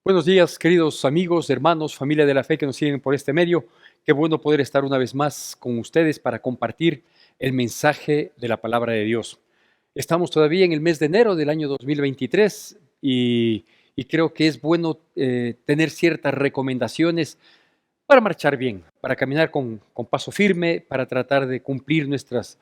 Buenos días, queridos amigos, hermanos, familia de la fe que nos siguen por este medio. Qué bueno poder estar una vez más con ustedes para compartir el mensaje de la palabra de Dios. Estamos todavía en el mes de enero del año 2023 y creo que es bueno tener ciertas recomendaciones para marchar bien, para caminar con paso firme, para tratar de cumplir nuestros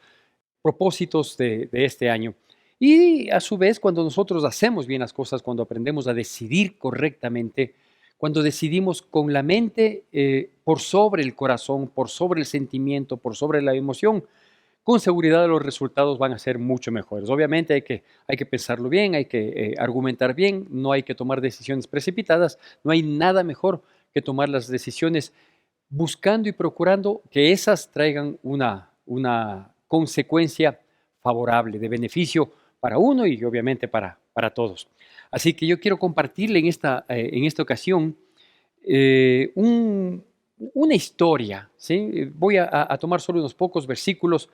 propósitos de este año. Y a su vez, cuando nosotros hacemos bien las cosas, cuando aprendemos a decidir correctamente, cuando decidimos con la mente por sobre el corazón, por sobre el sentimiento, por sobre la emoción, con seguridad los resultados van a ser mucho mejores. Obviamente hay que pensarlo bien, hay que argumentar bien, no hay que tomar decisiones precipitadas, no hay nada mejor que tomar las decisiones buscando y procurando que esas traigan una consecuencia favorable, de beneficio para uno y obviamente para todos. Así que yo quiero compartirle en esta ocasión eh, un- una historia, ¿sí? Voy a tomar solo unos pocos versículos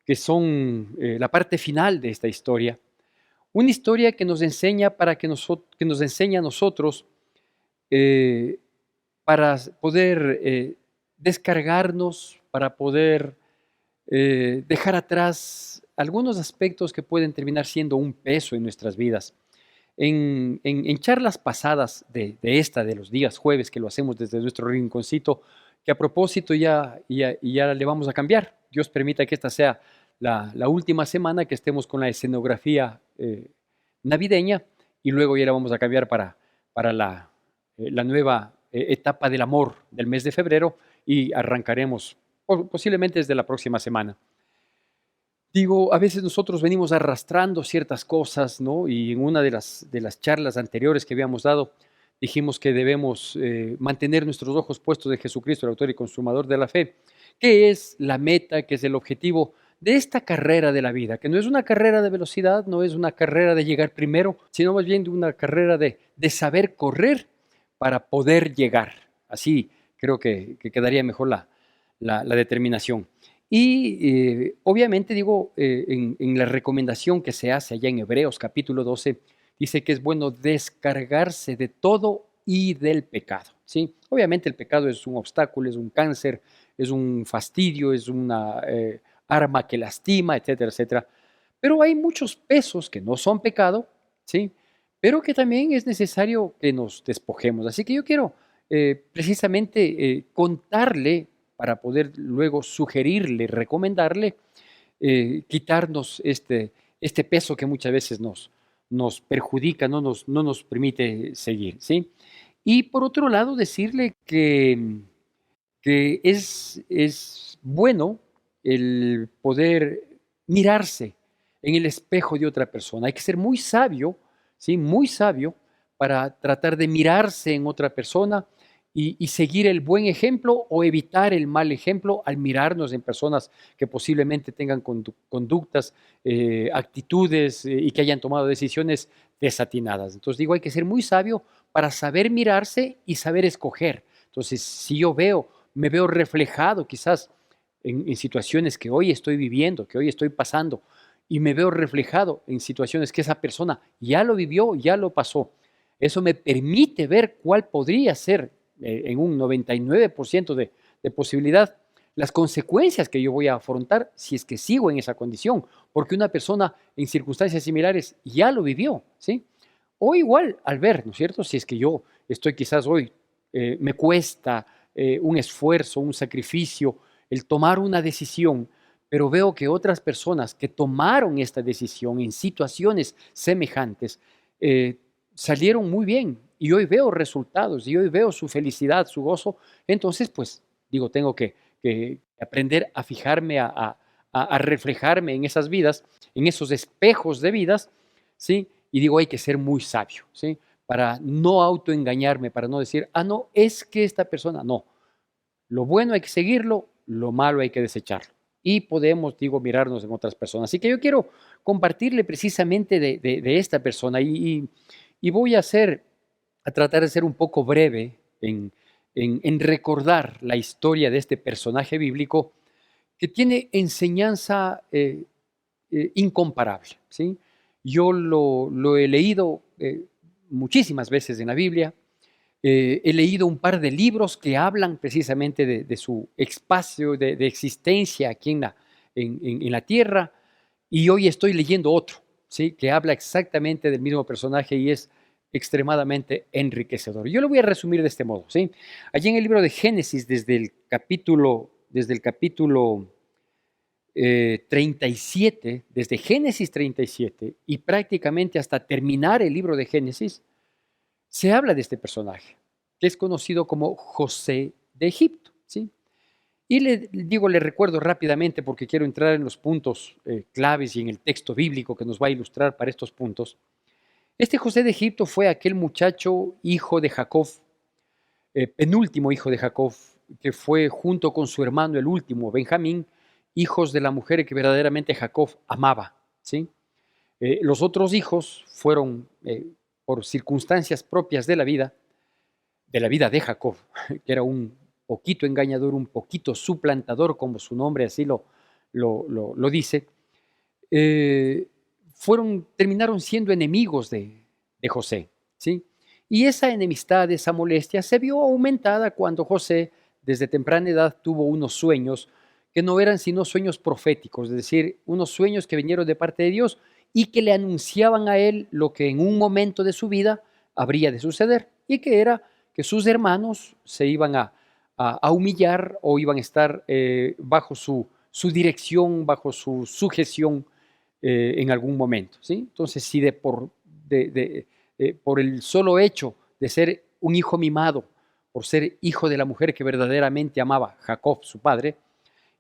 que son la parte final de esta historia. Una historia que nos enseña que nos enseña a nosotros eh, para poder descargarnos, para poder dejar atrás algunos aspectos que pueden terminar siendo un peso en nuestras vidas. En charlas pasadas de los días jueves, que lo hacemos desde nuestro rinconcito, que a propósito ya le vamos a cambiar. Dios permita que esta sea la última semana que estemos con la escenografía navideña y luego ya la vamos a cambiar para la nueva etapa del amor del mes de febrero y arrancaremos posiblemente desde la próxima semana. Digo, a veces nosotros venimos arrastrando ciertas cosas, ¿no? Y en una de las charlas anteriores que habíamos dado, dijimos que debemos mantener nuestros ojos puestos en Jesucristo, el autor y consumador de la fe, que es la meta, que es el objetivo de esta carrera de la vida, que no es una carrera de velocidad, no es una carrera de llegar primero, sino más bien de una carrera de saber correr para poder llegar. Así creo que quedaría mejor la determinación. Y obviamente digo, en la recomendación que se hace allá en Hebreos capítulo 12, dice que es bueno descargarse de todo y del pecado, ¿sí? Obviamente el pecado es un obstáculo, es un cáncer, es un fastidio, es una arma que lastima, etcétera, etcétera. Pero hay muchos pesos que no son pecado, ¿sí? Pero que también es necesario que nos despojemos. Así que yo quiero precisamente contarle para poder luego sugerirle, recomendarle, quitarnos este peso que muchas veces nos perjudica, no nos permite seguir, ¿sí? Y por otro lado, decirle que es bueno el poder mirarse en el espejo de otra persona. Hay que ser muy sabio, ¿sí? Muy sabio para tratar de mirarse en otra persona y seguir el buen ejemplo o evitar el mal ejemplo al mirarnos en personas que posiblemente tengan conductas, actitudes y que hayan tomado decisiones desatinadas. Entonces digo, hay que ser muy sabio para saber mirarse y saber escoger. Entonces, si yo me veo reflejado quizás en situaciones que hoy estoy viviendo, que hoy estoy pasando, y me veo reflejado en situaciones que esa persona ya lo vivió, ya lo pasó. Eso me permite ver cuál podría ser, en un 99% de posibilidad, las consecuencias que yo voy a afrontar si es que sigo en esa condición, porque una persona en circunstancias similares ya lo vivió, ¿sí? O igual al ver, ¿no es cierto? Si es que yo estoy quizás hoy, me cuesta un esfuerzo, un sacrificio, el tomar una decisión, pero veo que otras personas que tomaron esta decisión en situaciones semejantes eh, salieron muy bien y hoy veo resultados y hoy veo su felicidad, su gozo, entonces pues digo, tengo que aprender a fijarme, a reflejarme en esas vidas, en esos espejos de vidas, ¿sí? Y digo, hay que ser muy sabio, ¿sí? Para no autoengañarme, para no decir, ah, no, es que esta persona, no. Lo bueno hay que seguirlo, lo malo hay que desecharlo. Y podemos, digo, mirarnos en otras personas. Así que yo quiero compartirle precisamente de esta persona y voy a tratar de ser un poco breve en recordar la historia de este personaje bíblico que tiene enseñanza incomparable, ¿sí? Yo lo he leído muchísimas veces en la Biblia, He leído un par de libros que hablan precisamente de su espacio de existencia aquí en la Tierra, y hoy estoy leyendo otro, ¿sí? Que habla exactamente del mismo personaje y es extremadamente enriquecedor. Yo lo voy a resumir de este modo, ¿sí? Allí en el libro de Génesis, desde el capítulo 37, desde Génesis 37 y prácticamente hasta terminar el libro de Génesis, se habla de este personaje, que es conocido como José de Egipto, ¿sí? Y le recuerdo rápidamente porque quiero entrar en los puntos claves y en el texto bíblico que nos va a ilustrar para estos puntos. Este José de Egipto fue aquel muchacho hijo de Jacob, penúltimo hijo de Jacob, que fue junto con su hermano el último, Benjamín, hijos de la mujer que verdaderamente Jacob amaba, ¿sí? Los otros hijos fueron, por circunstancias propias de la vida de Jacob, que era un poquito engañador, un poquito suplantador, como su nombre así lo dice, eh, terminaron siendo enemigos de José, ¿sí? Y esa enemistad, esa molestia se vio aumentada cuando José, desde temprana edad, tuvo unos sueños que no eran sino sueños proféticos, es decir, unos sueños que vinieron de parte de Dios y que le anunciaban a él lo que en un momento de su vida habría de suceder, y que era que sus hermanos se iban a humillar o iban a estar bajo su dirección, bajo su sujeción en algún momento, ¿sí? Entonces, si por el solo hecho de ser un hijo mimado, por ser hijo de la mujer que verdaderamente amaba, Jacob, su padre,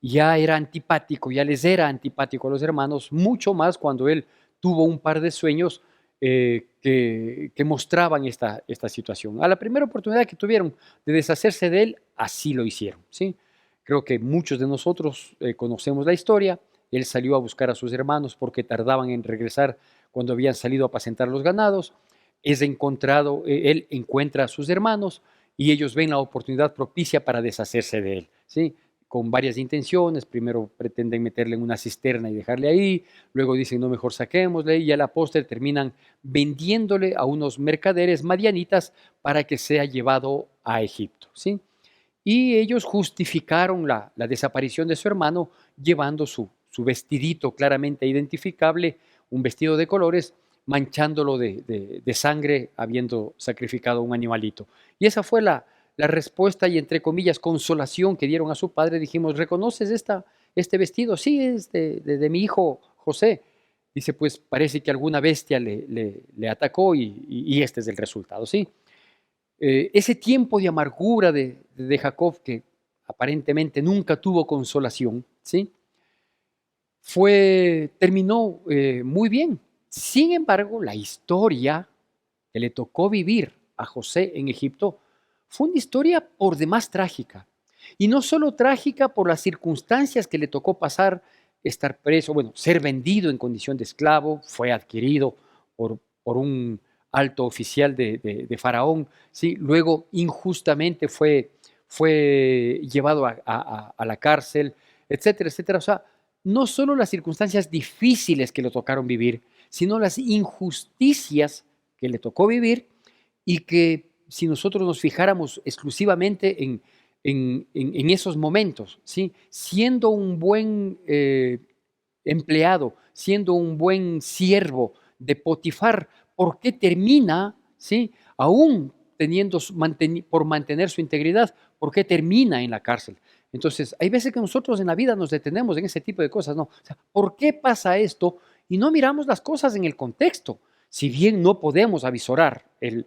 ya era antipático, ya les era antipático a los hermanos, mucho más cuando él tuvo un par de sueños que mostraban esta situación. A la primera oportunidad que tuvieron de deshacerse de él, así lo hicieron, ¿sí? Creo que muchos de nosotros conocemos la historia. Él salió a buscar a sus hermanos porque tardaban en regresar cuando habían salido a apacentar los ganados. Él encuentra a sus hermanos y ellos ven la oportunidad propicia para deshacerse de él, ¿sí? Con varias intenciones. Primero pretenden meterle en una cisterna y dejarle ahí, luego dicen, no, mejor saquémosle, y a la postre terminan vendiéndole a unos mercaderes madianitas para que sea llevado a Egipto, ¿sí? Y ellos justificaron la desaparición de su hermano llevando su vestidito claramente identificable, un vestido de colores, manchándolo de sangre, habiendo sacrificado un animalito. Y esa fue la respuesta y, entre comillas, consolación que dieron a su padre. Dijimos, ¿reconoces este vestido? Sí, es de mi hijo José. Dice, pues parece que alguna bestia le atacó y este es el resultado, ¿sí? Ese tiempo de amargura de Jacob, que aparentemente nunca tuvo consolación, ¿sí? Terminó muy bien. Sin embargo, la historia que le tocó vivir a José en Egipto fue una historia por demás trágica. Y no solo trágica por las circunstancias que le tocó pasar, estar preso, bueno, ser vendido en condición de esclavo, fue adquirido por un alto oficial de Faraón, ¿sí? Luego injustamente fue llevado a la cárcel, etcétera, etcétera. O sea, no solo las circunstancias difíciles que le tocaron vivir, sino las injusticias que le tocó vivir, y que si nosotros nos fijáramos exclusivamente en esos momentos, ¿sí? Siendo un buen empleado, siendo un buen siervo de Potifar, ¿por qué termina, ¿sí? Aún por mantener su integridad, ¿por qué termina en la cárcel? Entonces, hay veces que nosotros en la vida nos detenemos en ese tipo de cosas, ¿no? O sea, ¿por qué pasa esto? Y no miramos las cosas en el contexto. Si bien no podemos avisorar el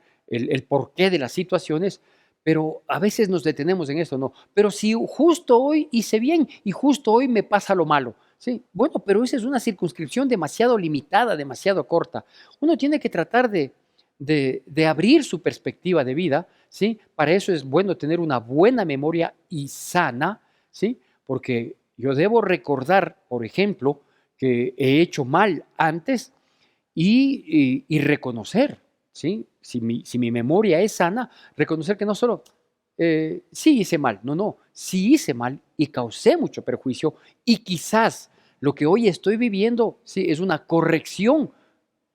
porqué de las situaciones, pero a veces nos detenemos en eso, ¿no? Pero si justo hoy hice bien y justo hoy me pasa lo malo, ¿sí? Bueno, pero esa es una circunscripción demasiado limitada, demasiado corta. Uno tiene que tratar de abrir su perspectiva de vida, ¿sí? Para eso es bueno tener una buena memoria y sana, ¿sí? Porque yo debo recordar, por ejemplo, que he hecho mal antes y reconocer, ¿sí? Si mi memoria es sana, reconocer que no solo sí hice mal, no, sí hice mal y causé mucho perjuicio, y quizás lo que hoy estoy viviendo, sí, es una corrección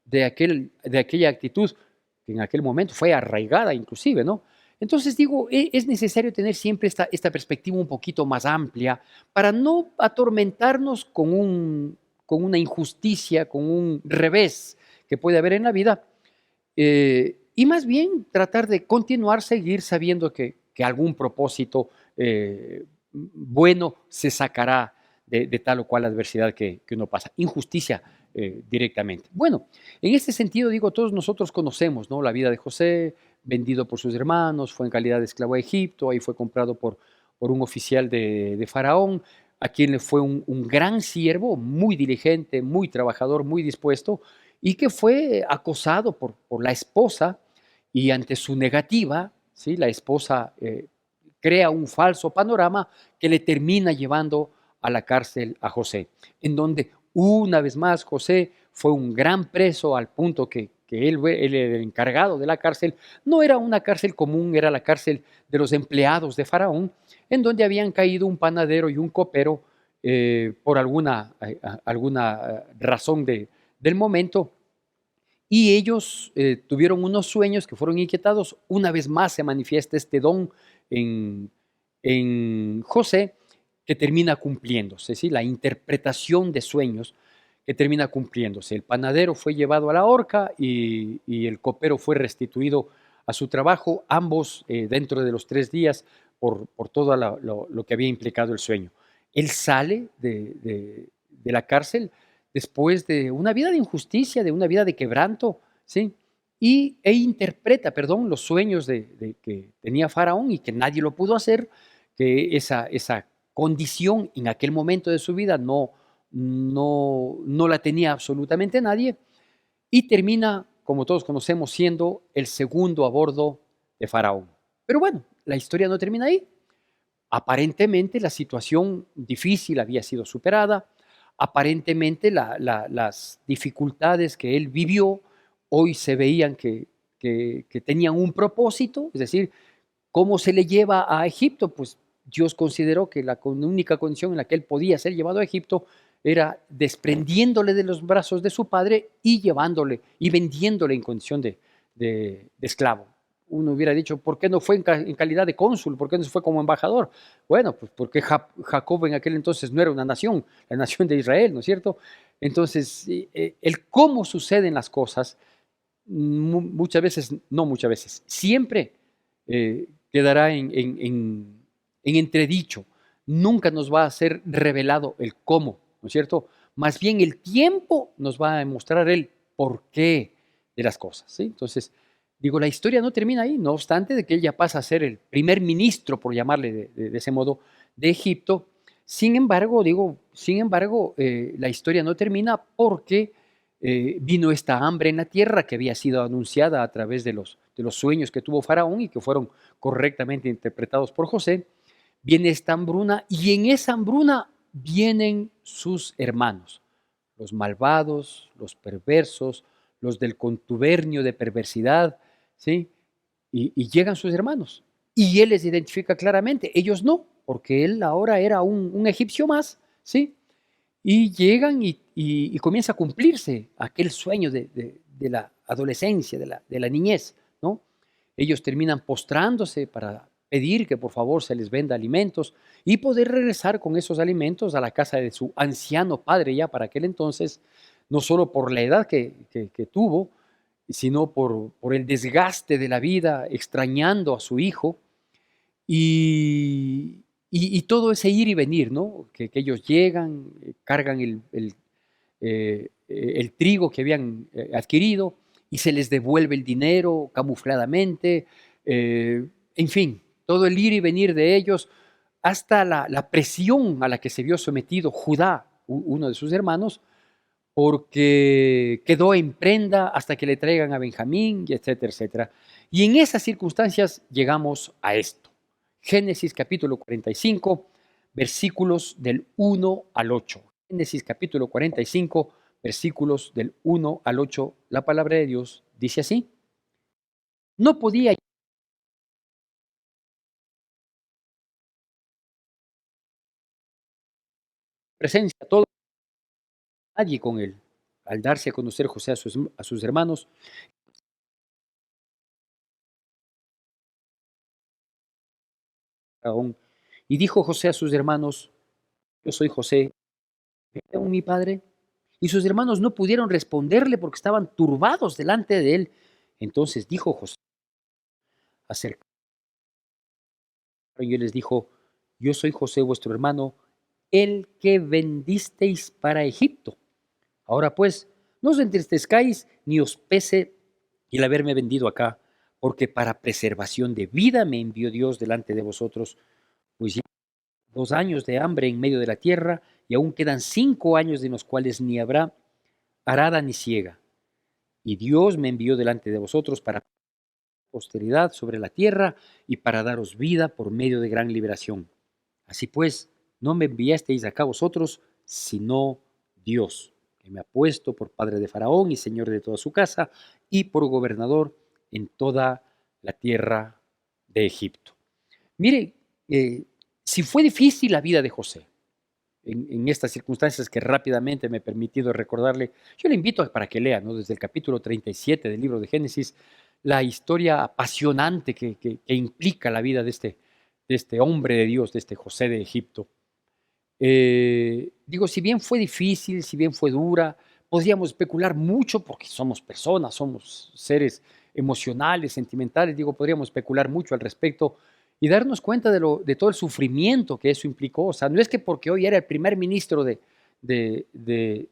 de aquella actitud que en aquel momento fue arraigada inclusive, ¿no? Entonces digo, es necesario tener siempre esta perspectiva un poquito más amplia para no atormentarnos con una injusticia, con un revés que puede haber en la vida, y más bien tratar de continuar, seguir sabiendo que algún propósito bueno se sacará de tal o cual adversidad que uno pasa. Injusticia directamente. Bueno, en este sentido, digo, todos nosotros conocemos, ¿no?, la vida de José, vendido por sus hermanos, fue en calidad de esclavo a Egipto, ahí fue comprado por un oficial de Faraón, a quien le fue un gran siervo, muy diligente, muy trabajador, muy dispuesto, y que fue acosado por la esposa, y ante su negativa, ¿sí?, la esposa crea un falso panorama que le termina llevando a la cárcel a José, en donde una vez más José fue un gran preso al punto que él era el encargado de la cárcel. No era una cárcel común, era la cárcel de los empleados de Faraón, en donde habían caído un panadero y un copero por alguna razón del momento, y ellos tuvieron unos sueños que fueron inquietados. Una vez más se manifiesta este don en, en José, que termina cumpliéndose, ¿sí?, la interpretación de sueños que termina cumpliéndose. El panadero fue llevado a la horca y el copero fue restituido a su trabajo, ambos dentro de los 3 días, por todo lo que había implicado el sueño. Él sale de la cárcel después de una vida de injusticia, de una vida de quebranto, ¿sí? Interpreta, perdón, los sueños de que tenía Faraón y que nadie lo pudo hacer, que esa condición en aquel momento de su vida no la tenía absolutamente nadie, y termina, como todos conocemos, siendo el segundo a bordo de Faraón. Pero bueno, la historia no termina ahí. Aparentemente la situación difícil había sido superada, aparentemente las dificultades que él vivió hoy se veían que tenían un propósito, es decir, ¿cómo se le lleva a Egipto? Pues Dios consideró que la única condición en la que él podía ser llevado a Egipto era desprendiéndole de los brazos de su padre y llevándole y vendiéndole en condición de esclavo. Uno hubiera dicho, ¿por qué no fue en calidad de cónsul? ¿Por qué no fue como embajador? Bueno, pues porque Jacob en aquel entonces no era una nación, la nación de Israel, ¿no es cierto? Entonces, el cómo suceden las cosas, muchas veces, no muchas veces, siempre quedará en entredicho. Nunca nos va a ser revelado el cómo, ¿no es cierto? Más bien el tiempo nos va a demostrar el porqué de las cosas, ¿sí? Entonces, digo, la historia no termina ahí, no obstante de que ella pasa a ser el primer ministro, por llamarle de ese modo, de Egipto. Sin embargo, la historia no termina porque vino esta hambre en la tierra que había sido anunciada a través de los sueños que tuvo Faraón y que fueron correctamente interpretados por José. Viene esta hambruna y en esa hambruna vienen sus hermanos, los malvados, los perversos, los del contubernio de perversidad, ¿sí? Y llegan sus hermanos. Y él les identifica claramente, ellos no, porque él ahora era un egipcio más, ¿sí? Y llegan y comienza a cumplirse aquel sueño de la adolescencia, de la niñez, ¿no? Ellos terminan postrándose para pedir que por favor se les venda alimentos y poder regresar con esos alimentos a la casa de su anciano padre ya para aquel entonces, no solo por la edad que tuvo, sino por el desgaste de la vida, extrañando a su hijo, y todo ese ir y venir, ¿no? Que ellos llegan, cargan el trigo que habían adquirido y se les devuelve el dinero camufladamente, en fin, todo el ir y venir de ellos, hasta la presión a la que se vio sometido Judá, uno de sus hermanos, porque quedó en prenda hasta que le traigan a Benjamín, y etcétera, etcétera. Y en esas circunstancias llegamos a esto. Génesis capítulo 45, versículos del 1 al 8. Génesis capítulo 45, versículos del 1 al 8. La palabra de Dios dice así: no podía presencia todo nadie con él. Al darse a conocer José a sus hermanos, Faraón. Y dijo José a sus hermanos, yo soy José, ¿vieron mi padre? Y sus hermanos no pudieron responderle porque estaban turbados delante de él. Entonces dijo José, acercaron y él les dijo, yo soy José vuestro hermano, el que vendisteis para Egipto. Ahora pues, no os entristezcáis ni os pese el haberme vendido acá, porque para preservación de vida me envió Dios delante de vosotros, pues llevo 2 años de hambre en medio de la tierra, y aún quedan 5 años en los cuales ni habrá arada ni siega. Y Dios me envió delante de vosotros para posteridad sobre la tierra y para daros vida por medio de gran liberación. Así pues, no me enviasteis acá vosotros, sino Dios, que me ha puesto por padre de Faraón y señor de toda su casa, y por gobernador en toda la tierra de Egipto. Mire, si fue difícil la vida de José, en estas circunstancias que rápidamente me he permitido recordarle, yo le invito para que lea, ¿no? Desde el capítulo 37 del libro de Génesis, la historia apasionante que implica la vida de este hombre de Dios, de este José de Egipto. Digo, si bien fue difícil, si bien fue dura, podríamos especular mucho porque somos personas, somos seres emocionales, sentimentales, digo, podríamos especular mucho al respecto y darnos cuenta de todo el sufrimiento que eso implicó. O sea, no es que porque hoy era el primer ministro de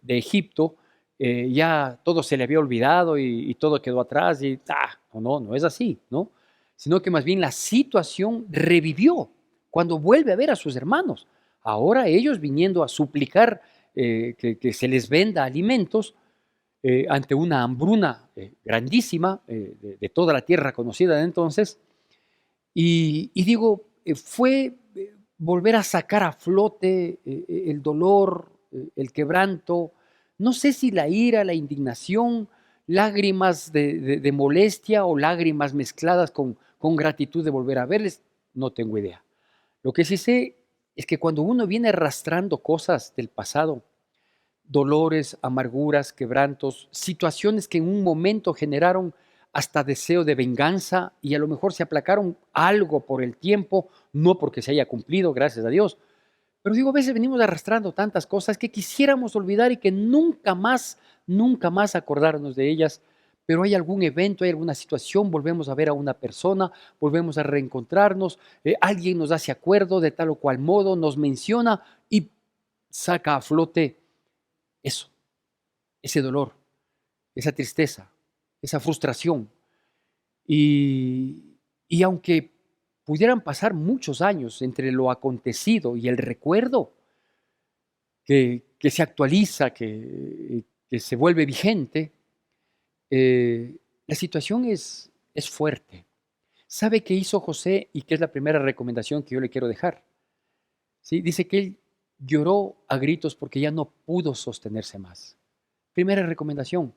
Egipto, ya todo se le había olvidado y todo quedó atrás y no es así, ¿no? Sino que más bien la situación revivió cuando vuelve a ver a sus hermanos. Ahora ellos viniendo a suplicar que se les venda alimentos ante una hambruna grandísima de toda la tierra conocida de entonces. Y digo, fue volver a sacar a flote el dolor, el quebranto, no sé si la ira, la indignación, lágrimas de molestia o lágrimas mezcladas con gratitud de volver a verles, no tengo idea. Lo que sí sé es que cuando uno viene arrastrando cosas del pasado, dolores, amarguras, quebrantos, situaciones que en un momento generaron hasta deseo de venganza y a lo mejor se aplacaron algo por el tiempo, no porque se haya cumplido, gracias a Dios. Pero digo, a veces venimos arrastrando tantas cosas que quisiéramos olvidar y que nunca más acordarnos de ellas. Pero hay algún evento, hay alguna situación, volvemos a ver a una persona, volvemos a reencontrarnos, alguien nos hace acuerdo de tal o cual modo, nos menciona y saca a flote eso, ese dolor, esa tristeza, esa frustración. Y aunque pudieran pasar muchos años entre lo acontecido y el recuerdo que se actualiza, que se vuelve vigente, la situación es fuerte. ¿Sabe qué hizo José y qué es la primera recomendación que yo le quiero dejar? ¿Sí? Dice que él lloró a gritos porque ya no pudo sostenerse más. Primera recomendación,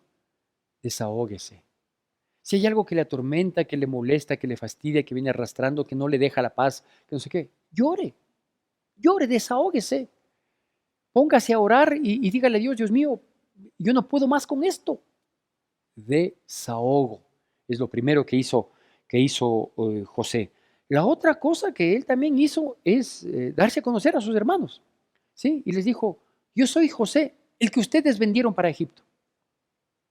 desahóguese. Si hay algo que le atormenta, que le molesta, que le fastidia, que viene arrastrando, que no le deja la paz, que no sé qué, llore, llore, desahóguese. Póngase a orar y dígale a Dios, Dios mío, yo no puedo más con esto. Desahogo. Es lo primero que hizo José. La otra cosa que él también hizo es darse a conocer a sus hermanos. ¿Sí? Y les dijo, yo soy José, el que ustedes vendieron para Egipto.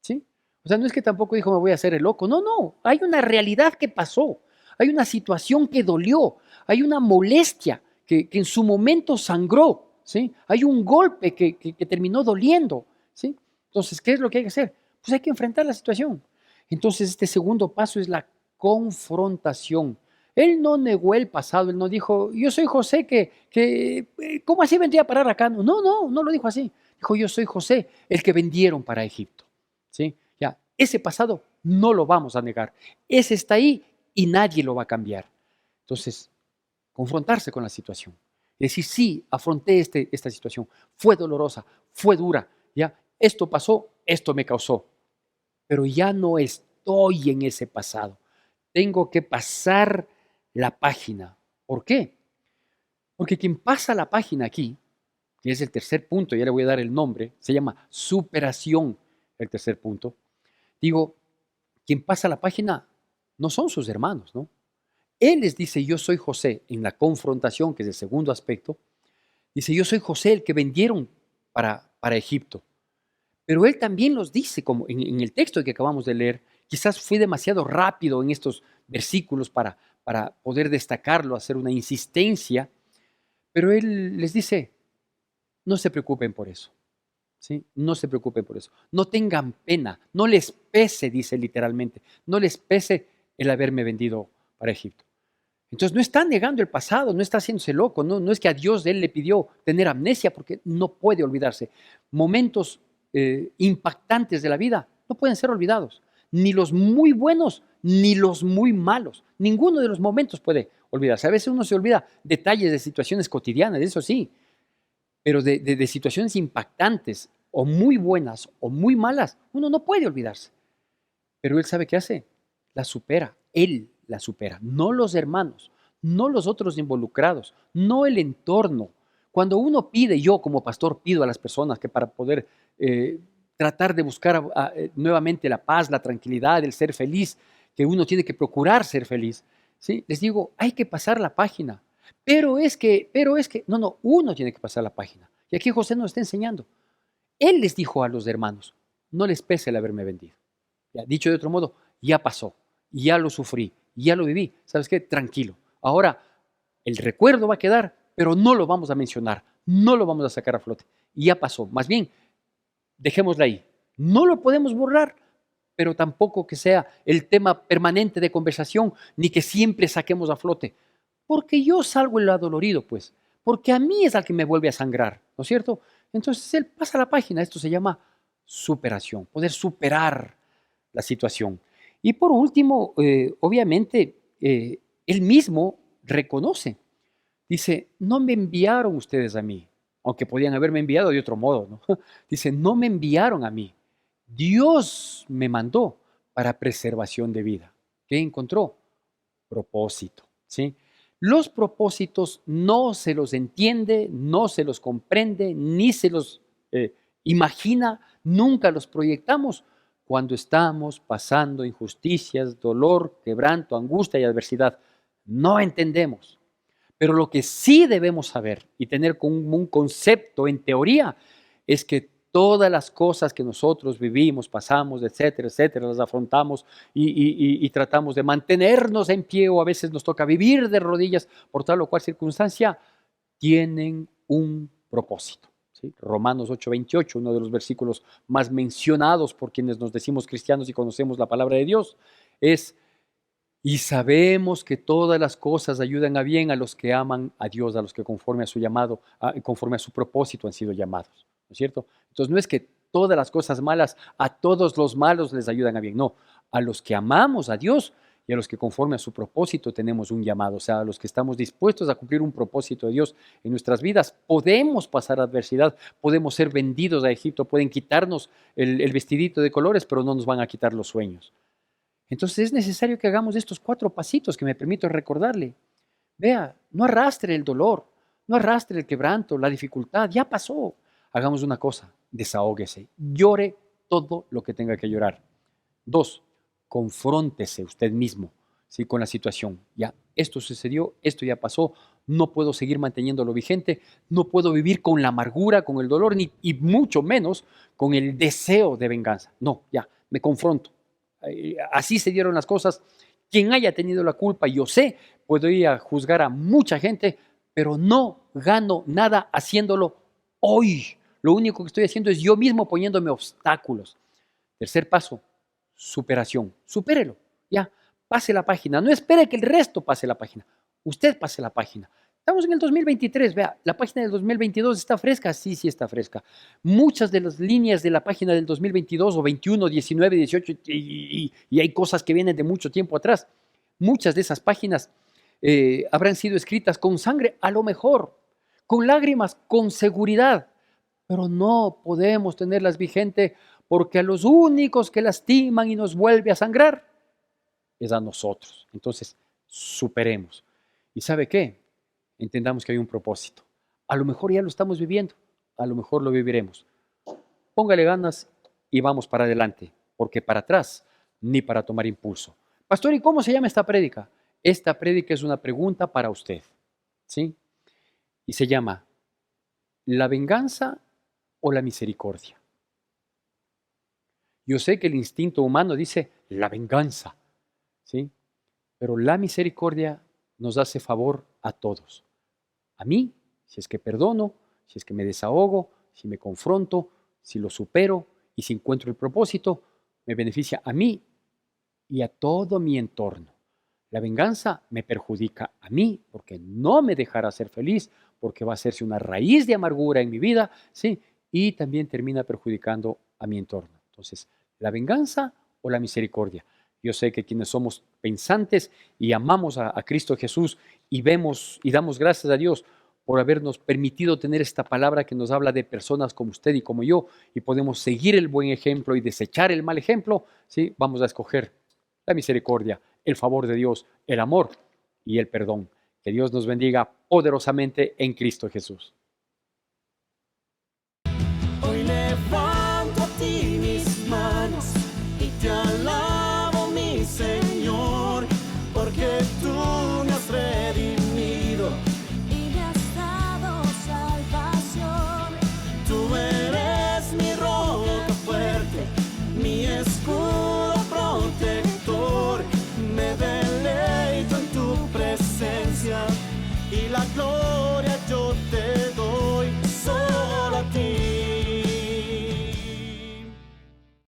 ¿Sí? O sea, no es que tampoco dijo me voy a hacer el loco. No, no. Hay una realidad que pasó. Hay una situación que dolió. Hay una molestia que en su momento sangró. ¿Sí? Hay un golpe que terminó doliendo. ¿Sí? Entonces, ¿qué es lo que hay que hacer? Pues hay que enfrentar la situación. Entonces, este segundo paso es la confrontación. Él no negó el pasado, él no dijo, yo soy José ¿cómo así vendría a parar acá? No, no, no lo dijo así. Dijo, yo soy José, el que vendieron para Egipto. ¿Sí? Ya, ese pasado no lo vamos a negar. Ese está ahí y nadie lo va a cambiar. Entonces, confrontarse con la situación. Decir, sí, afronté esta situación. Fue dolorosa, fue dura. Ya, esto pasó, esto me causó. Pero ya no estoy en ese pasado. Tengo que pasar la página. ¿Por qué? Porque quien pasa la página aquí, que es el tercer punto, ya le voy a dar el nombre, se llama superación, el tercer punto. Digo, quien pasa la página no son sus hermanos, ¿no? Él les dice, yo soy José, en la confrontación, que es el segundo aspecto, dice, yo soy José, el que vendieron para Egipto. Pero Él también los dice, como en el texto que acabamos de leer, quizás fui demasiado rápido en estos versículos para poder destacarlo, hacer una insistencia, pero Él les dice, no se preocupen por eso. ¿Sí? No se preocupen por eso. No tengan pena, no les pese, dice literalmente, no les pese el haberme vendido para Egipto. Entonces no está negando el pasado, no está haciéndose loco, no es que a Dios Él le pidió tener amnesia porque no puede olvidarse. Momentos impactantes de la vida no pueden ser olvidados, ni los muy buenos ni los muy malos. Ninguno de los momentos puede olvidarse. A veces uno se olvida detalles de situaciones cotidianas, eso sí, pero de situaciones impactantes o muy buenas o muy malas, uno no puede olvidarse. Pero Él sabe qué hace, la supera, Él la supera, no los hermanos, no los otros involucrados, no el entorno. Cuando uno pide, yo como pastor pido a las personas que para poder tratar de buscar nuevamente la paz, la tranquilidad, el ser feliz, que uno tiene que procurar ser feliz, ¿sí? Les digo, hay que pasar la página. No, uno tiene que pasar la página. Y aquí José nos está enseñando. Él les dijo a los hermanos, no les pese el haberme vendido. Ya, dicho de otro modo, ya pasó, ya lo sufrí, ya lo viví. ¿Sabes qué? Tranquilo. Ahora, el recuerdo va a quedar, pero no lo vamos a mencionar, no lo vamos a sacar a flote. Ya pasó. Más bien, dejémosla ahí. No lo podemos borrar, pero tampoco que sea el tema permanente de conversación, ni que siempre saquemos a flote. Porque yo salgo el adolorido, pues. Porque a mí es al que me vuelve a sangrar, ¿no es cierto? Entonces él pasa la página. Esto se llama superación, poder superar la situación. Y por último, obviamente, él mismo reconoce. Dice, no me enviaron ustedes a mí, aunque podían haberme enviado de otro modo, ¿no? Dice, no me enviaron a mí. Dios me mandó para preservación de vida. ¿Qué encontró? Propósito, ¿sí? Los propósitos no se los entiende, no se los comprende, ni se los imagina, nunca los proyectamos cuando estamos pasando injusticias, dolor, quebranto, angustia y adversidad. No entendemos. Pero lo que sí debemos saber y tener como un concepto en teoría es que todas las cosas que nosotros vivimos, pasamos, etcétera, etcétera, las afrontamos y tratamos de mantenernos en pie o a veces nos toca vivir de rodillas por tal o cual circunstancia, tienen un propósito. ¿Sí? Romanos 8:28, uno de los versículos más mencionados por quienes nos decimos cristianos y conocemos la palabra de Dios, es y sabemos que todas las cosas ayudan a bien a los que aman a Dios, a los que conforme a su llamado, conforme a su propósito han sido llamados, ¿no es cierto? Entonces no es que todas las cosas malas a todos los malos les ayudan a bien, no, a los que amamos a Dios y a los que conforme a su propósito tenemos un llamado, o sea, a los que estamos dispuestos a cumplir un propósito de Dios en nuestras vidas, podemos pasar adversidad, podemos ser vendidos a Egipto, pueden quitarnos el vestidito de colores, pero no nos van a quitar los sueños. Entonces es necesario que hagamos estos 4 pasitos que me permito recordarle. Vea, no arrastre el dolor, no arrastre el quebranto, la dificultad, ya pasó. Hagamos una cosa, desahóguese, llore todo lo que tenga que llorar. 2, confróntese usted mismo, ¿sí? Con la situación. Ya, esto sucedió, esto ya pasó, no puedo seguir manteniéndolo vigente, no puedo vivir con la amargura, con el dolor, ni, y mucho menos con el deseo de venganza. No, ya, me confronto. Así se dieron las cosas. Quien haya tenido la culpa, yo sé, puedo ir a juzgar a mucha gente, pero no gano nada haciéndolo hoy. Lo único que estoy haciendo es yo mismo poniéndome obstáculos. Tercer paso, superación. Supérelo. Ya, pase la página. No espere que el resto pase la página. Usted pase la página. Estamos en el 2023, vea, la página del 2022 está fresca, sí, sí está fresca. Muchas de las líneas de la página del 2022 o 21, 19, 18, y hay cosas que vienen de mucho tiempo atrás. Muchas de esas páginas habrán sido escritas con sangre, a lo mejor, con lágrimas, con seguridad, pero no podemos tenerlas vigentes porque a los únicos que lastiman y nos vuelve a sangrar es a nosotros. Entonces, superemos. ¿Y sabe qué? Entendamos que hay un propósito. A lo mejor ya lo estamos viviendo, a lo mejor lo viviremos. Póngale ganas y vamos para adelante, porque para atrás ni para tomar impulso. Pastor, ¿y cómo se llama esta prédica? Esta prédica es una pregunta para usted, ¿sí? Y se llama, ¿la venganza o la misericordia? Yo sé que el instinto humano dice, la venganza, ¿sí? Pero la misericordia nos hace favor a todos. A mí, si es que perdono, si es que me desahogo, si me confronto, si lo supero y si encuentro el propósito, me beneficia a mí y a todo mi entorno. La venganza me perjudica a mí porque no me dejará ser feliz, porque va a hacerse una raíz de amargura en mi vida, ¿sí? Y también termina perjudicando a mi entorno. Entonces, ¿la venganza o la misericordia? Yo sé que quienes somos pensantes y amamos a Cristo Jesús y vemos y damos gracias a Dios por habernos permitido tener esta palabra que nos habla de personas como usted y como yo, y podemos seguir el buen ejemplo y desechar el mal ejemplo, ¿sí? Vamos a escoger la misericordia, el favor de Dios, el amor y el perdón. Que Dios nos bendiga poderosamente en Cristo Jesús.